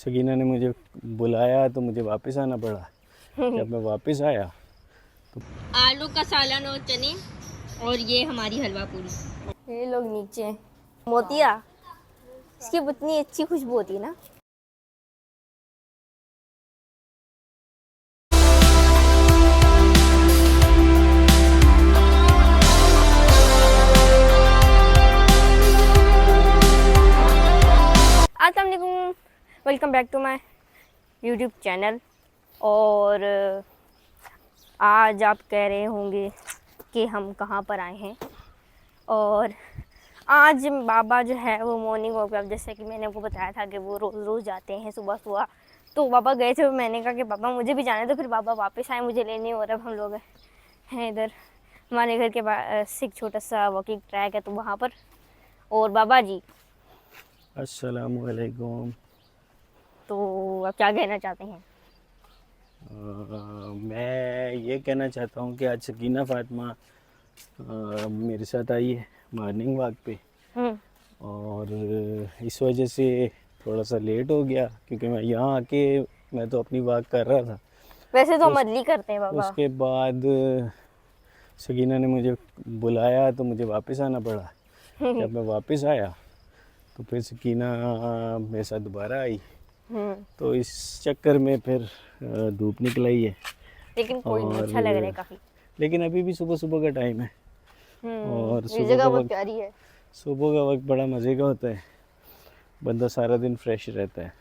सकीना ने मुझे बुलाया तो मुझे वापस आना पड़ा। जब मैं वापस आया तो आलू का सालन और चने और ये हमारी हलवा पूरी। ये लोग नीचे हैं। मोतिया, इसकी इतनी अच्छी खुशबू होती है ना। अस्सलामुअलैकुम, welcome back to my YouTube channel. और आज आप कह रहे होंगे कि हम कहाँ पर आए हैं। और आज बाबा जो है वो मॉर्निंग वॉक पे, जैसे कि मैंने आपको बताया था कि वो रोज़ जाते हैं सुबह सुबह। तो बाबा गए थे, मैंने कहा कि बाबा मुझे भी जाना है, तो फिर बाबा वापस आए मुझे लेने। और अब हम लोग हैं इधर हमारे घर के पास एक छोटा सा वॉकिंग ट्रैक है, तो वहाँ पर। और बाबा जी, अस्सलामुअलैकुम। तो आप क्या कहना चाहते हैं? मैं ये कहना चाहता हूँ कि आज सकीना फ़ातिमा मेरे साथ आई है मॉर्निंग वॉक पे। और इस वजह से थोड़ा सा लेट हो गया, क्योंकि मैं यहाँ आके मैं तो अपनी वॉक कर रहा था। वैसे तो मदली करते हैं बाबा। उसके बाद सकीना ने मुझे बुलाया तो मुझे वापस आना पड़ा। जब मैं वापस आया तो फिर सकीना मेरे साथ दोबारा आई। तो इस चक्कर में फिर धूप निकल आई है। लेकिन कोई नहीं, अच्छा लग रहा है काफ़ी। लेकिन अभी भी सुबह सुबह का टाइम है और ये सुबह जगह का बहुत वक्त प्यारी है। सुबह का वक्त बड़ा मज़े का होता है, बंदा सारा दिन फ्रेश रहता है।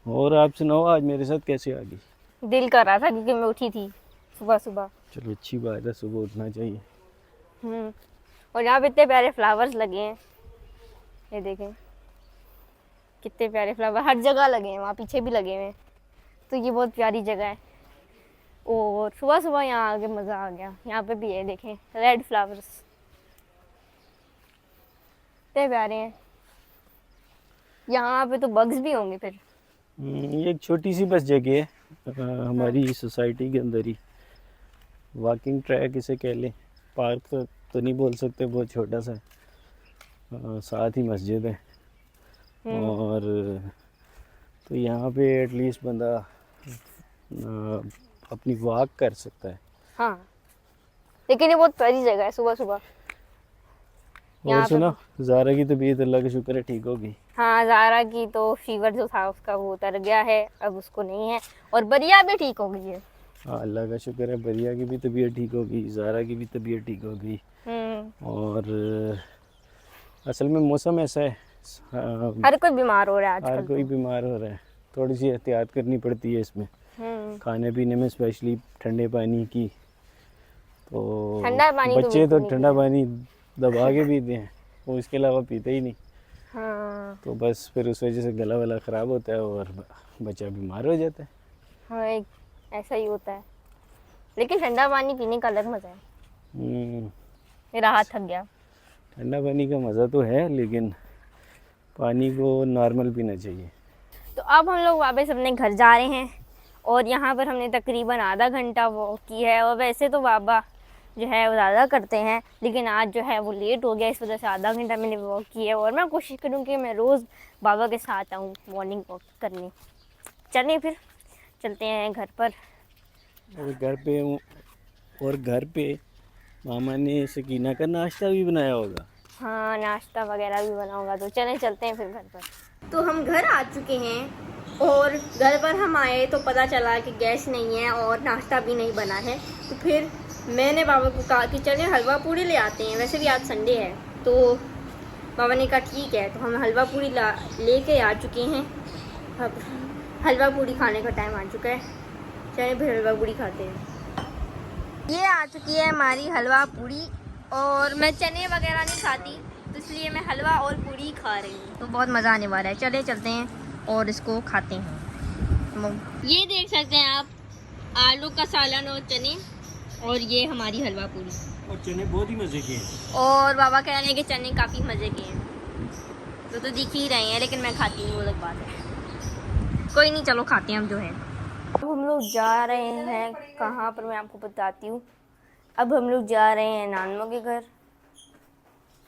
और आप सुनाओ, आज मेरे साथ कैसे आ गई? दिल कर रहा था क्योंकि मैं उठी थी सुबह सुबह। चलो अच्छी बात है, सुबह उठना चाहिए। और यहाँ पे इतने प्यारे फ्लावर्स लगे हैं, ये देखें कितने प्यारे फ्लावर हर जगह लगे हैं, वहाँ पीछे भी लगे हुए हैं। तो ये बहुत प्यारी जगह है। और सुबह सुबह यहाँ आके मज़ा आ गया। यहाँ पे भी है, देखें रेड फ्लावर्स इतने प्यारे हैं। यहाँ पे तो बग्स भी होंगे फिर। ये एक छोटी सी बस जगह है हमारी सोसाइटी के अंदर ही। वॉकिंग ट्रैक इसे कह लें, पार्क तो नहीं बोल सकते, बहुत छोटा सा है। साथ ही मस्जिद है। और तो यहाँ पे एटलीस्ट बंदा अपनी वॉक कर सकता है। हाँ, लेकिन ये बहुत प्यारी जगह है सुबह सुबह। और सुना, ज़ारा की तबीयत अल्लाह का शुक्र है ठीक होगी। हाँ, ज़ारा की तो फीवर जो था उसका वो उतर गया है, अब उसको नहीं है। और बरिया भी ठीक हो गई है। हाँ अल्लाह का शुक्र है, बरिया की भी तबीयत ठीक हो गई, ज़ारा की भी तबीयत ठीक हो गई। और असल में मौसम ऐसा है, हर कोई बीमार हो रहा है आजकल। हर कोई बीमार हो रहा है, थोड़ी सी एहतियात करनी पड़ती है इसमें। खाने पीने में स्पेशली ठंडे पानी की। तो ठंडा पानी बच्चे तो नहीं ठंडा पीना। पानी दबा के पीते हैं, वो इसके अलावा पीते ही नहीं। हाँ तो बस फिर उस वजह से गला वला ख़राब होता है और बच्चा बीमार हो जाता है। हाँ, ऐसा ही होता है। लेकिन ठंडा पानी पीने का अलग मज़ा है। मेरा हाथ थक गया। ठंडा पानी का मज़ा तो है, लेकिन पानी को नॉर्मल पीना चाहिए। तो अब हम लोग वापस अपने घर जा रहे हैं। और यहाँ पर हमने तकरीबन आधा घंटा वॉक की है। और वैसे तो बाबा जो है वो ज़्यादा करते हैं, लेकिन आज जो है वो लेट हो गया, इस वजह से आधा घंटा मैंने वॉक की है। और मैं कोशिश करूँ कि मैं रोज़ बाबा के साथ आऊँ मॉर्निंग वॉक करने। चलें फिर चलते हैं घर पर। और घर पे मामा ने सकीना का नाश्ता भी बनाया होगा। हाँ, नाश्ता वगैरह भी बना होगा, तो चलें चलते हैं फिर घर पर। तो हम घर आ चुके हैं और घर पर हम आए तो पता चला कि गैस नहीं है और नाश्ता भी नहीं बना है। तो फिर मैंने बाबा को कहा कि चलें हलवा पूड़ी ले आते हैं, वैसे भी आज संडे है। तो बाबा ने कहा ठीक है, तो हम हलवा पूड़ी लेके आ चुके हैं। अब हलवा पूड़ी खाने का टाइम आ चुका है, चलें फिर हलवा पूड़ी खाते हैं। ये आ चुकी है हमारी हलवा पूड़ी। और मैं चने वगैरह नहीं खाती, तो इसलिए मैं हलवा और पूड़ी खा रही हूँ। तो बहुत मज़ा आने वाला है, चले चलते हैं और इसको खाते हैं। ये देख सकते हैं आप, आलू का सालन और चने और ये हमारी हलवा पूरी। और चने बहुत ही मज़े के हैं। और बाबा कह रहे हैं कि चने काफ़ी मज़े के हैं, तो दिख ही रहे हैं, लेकिन मैं खाती नहीं, वो अलग बात है। कोई नहीं, चलो खाते हैं हम जो है। अब हम लोग जा रहे हैं कहाँ पर, मैं आपको बताती हूँ। अब हम लोग जा रहे हैं नानमो के घर।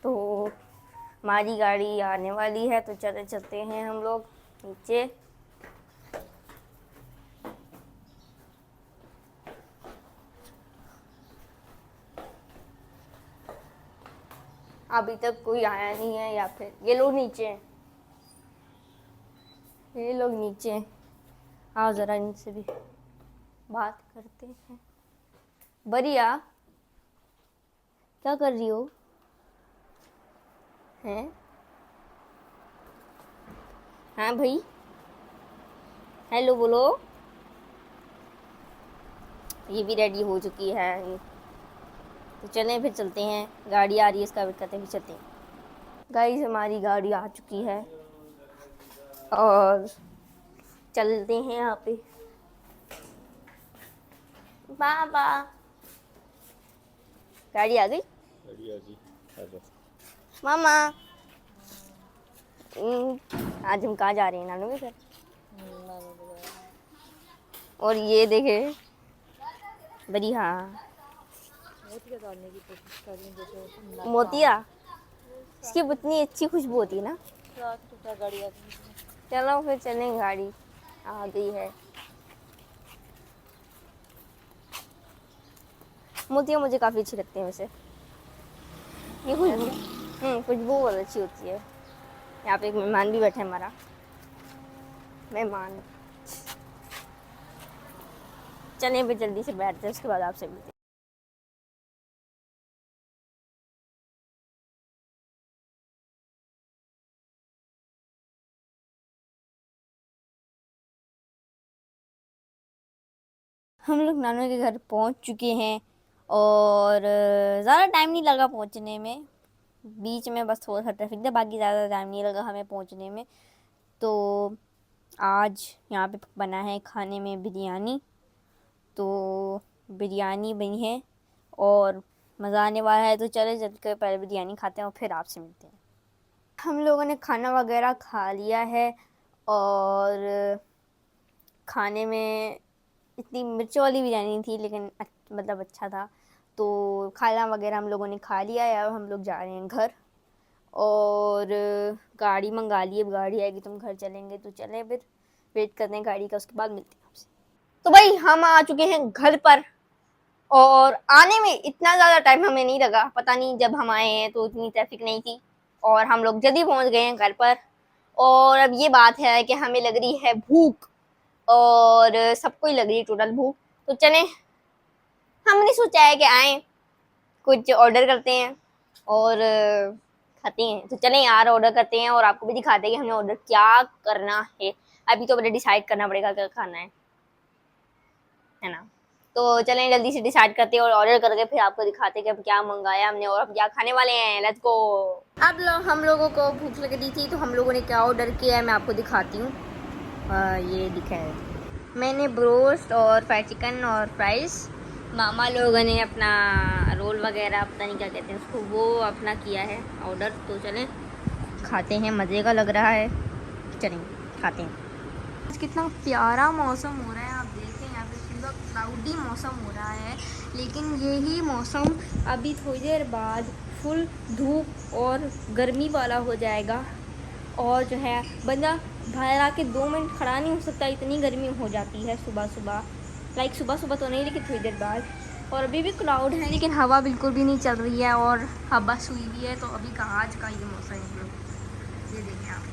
तो हमारी गाड़ी आने वाली है, तो चलते हैं हम लोग। नीचे। अभी तक कोई आया नहीं है, या फिर ये लोग नीचे हैं, ये लोग नीचे हैं। आओ ज़रा इनसे भी बात करते हैं। बढ़िया, क्या कर रही हो? हैं? हाँ भाई, हेलो बोलो। ये भी रेडी हो चुकी है, तो चलें फिर चलते हैं। गाड़ी आ रही है, इसका वेट करते हैं, फिर चलते हैं। गाइस हमारी गाड़ी आ चुकी है और चलते हैं यहाँ पे। बाबा, गाड़ी आ गई। मामा, आज हम कहाँ जा रहे हैं? नानू के घर। और ये देखे बढ़िया मोतिया, इसकी इतनी अच्छी खुशबू होती है ना। चलो फिर चलें, गाड़ी आ गई है। मोतिया मुझे काफ़ी अच्छी लगती है वैसे, ये खुशबू बहुत अच्छी होती है। यहाँ पे एक मेहमान भी बैठा है, हमारा मेहमान। चलें फिर जल्दी से बैठते हैं, उसके बाद आपसे मिलते हैं। हम लोग नानू के घर पहुंच चुके हैं और ज़्यादा टाइम नहीं लगा पहुंचने में। बीच में बस थोड़ा सा ट्रैफिक था, बाकी ज़्यादा टाइम नहीं लगा हमें पहुंचने में। तो आज यहाँ पे बना है खाने में बिरयानी, तो बिरयानी बनी है और मज़ा आने वाला है। तो चले चल कर पहले बिरयानी खाते हैं और फिर आपसे मिलते हैं। हम लोगों ने खाना वगैरह खा लिया है और खाने में इतनी मिर्चों वाली बिरयानी नहीं थी, लेकिन मतलब अच्छा था। तो खाना वगैरह हम लोगों ने खा लिया है। अब हम लोग जा रहे हैं घर और गाड़ी मंगा ली है। अब गाड़ी आएगी तो हम घर चलेंगे, तो चलें फिर, वेट करते हैं गाड़ी का, उसके बाद मिलते हैं आपसे। तो भाई हम आ चुके हैं घर पर और आने में इतना ज़्यादा टाइम हमें नहीं लगा। पता नहीं, जब हम आए हैं तो इतनी ट्रैफिक नहीं थी और हम लोग जल्दी पहुंच गए हैं घर पर। और अब ये बात है कि हमें लग रही है भूख और सबको ही लग रही है टोटल भूख। तो चलें, हमने सोचा है कि आए कुछ ऑर्डर करते हैं और खाते हैं। तो चलें यार, ऑर्डर करते हैं और आपको भी दिखाते हैं कि हमने ऑर्डर क्या करना है। अभी तो पहले डिसाइड करना पड़ेगा क्या खाना है ना। तो चलें जल्दी से डिसाइड करते हैं और ऑर्डर करके फिर आपको दिखाते हैं कि अब क्या मंगाया हमने और अब क्या खाने वाले हैं। Let's go. अब हम लोगों को भूख लग रही थी तो हम लोगों ने क्या ऑर्डर किया है मैं आपको दिखाती हूँ। ये दिखा है, मैंने ब्रोस्ट और फ्राइड चिकन और फ्राइज़। मामा लोगों ने अपना रोल वगैरह, पता नहीं क्या कहते हैं उसको, वो अपना किया है ऑर्डर। तो चलें खाते हैं, मज़े का लग रहा है, चलें खाते हैं। आज कितना प्यारा मौसम हो रहा है, आप देखें यहाँ पे पूरा क्लाउडी मौसम हो रहा है। लेकिन यही मौसम अभी थोड़ी देर बाद फुल धूप और गर्मी वाला हो जाएगा और जो है बंदा बाहर आके 2 मिनट खड़ा नहीं हो सकता, इतनी गर्मी हो जाती है सुबह सुबह। लाइक सुबह सुबह तो नहीं, लेकिन थोड़ी देर बाद। और अभी भी क्लाउड है लेकिन हवा बिल्कुल भी नहीं चल रही है और हवा सुई हुई है। तो अभी का आज का ये मौसम है, ये देखें आप,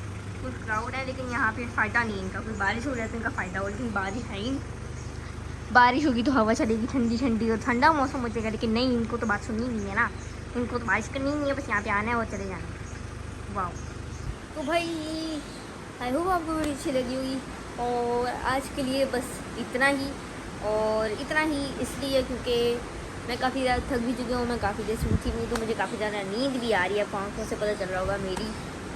कुछ क्लाउड है लेकिन यहाँ पे फ़ायदा नहीं इनका। कोई बारिश हो जाए तो इनका फ़ायदा हो, लेकिन बारिश है ही। बारिश होगी तो हवा चलेगी ठंडी ठंडी और ठंडा मौसम हो जाएगा। लेकिन नहीं, इनको तो बात सुननी नहीं है ना, इनको तो बारिश करनी नहीं है, बस यहाँ पे आना है और चले जाना है। वाह। तो भाई आई होप आपको वीडियो अच्छी लगी हुई और आज के लिए बस इतना ही। और इतना ही इसलिए क्योंकि मैं काफ़ी ज़्यादा थक भी चुकी हूँ, मैं काफ़ी देर से उठी हुई, तो मुझे काफ़ी ज़्यादा नींद भी आ रही है। आँखों से पता चल रहा होगा मेरी,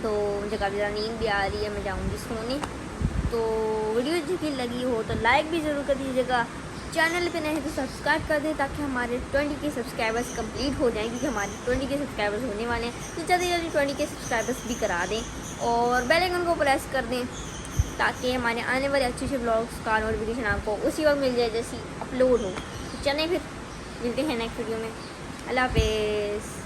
तो मुझे काफ़ी ज़्यादा नींद भी आ रही है, मैं जाऊँगी सोने। तो वीडियो अच्छी लगी हो तो लाइक भी ज़रूर कर दीजिएगा, चैनल पे नहीं तो सब्सक्राइब कर दें ताकि हमारे 20 के सब्सक्राइबर्स कंप्लीट हो जाएं, क्योंकि हमारे 20 के सब्सक्राइबर्स होने वाले हैं। तो जल्दी जल्दी 20 के सब्सक्राइबर्स भी करा दें और बेल आइकन को प्रेस कर दें ताकि हमारे आने वाले अच्छे अच्छे ब्लॉग्स का नोटिफिकेशन आपको उसी वक्त मिल जाए जैसी अपलोड हो। तो चलें फिर मिलते हैं नेक्स्ट वीडियो में। अल्लाह हाफ़िज़।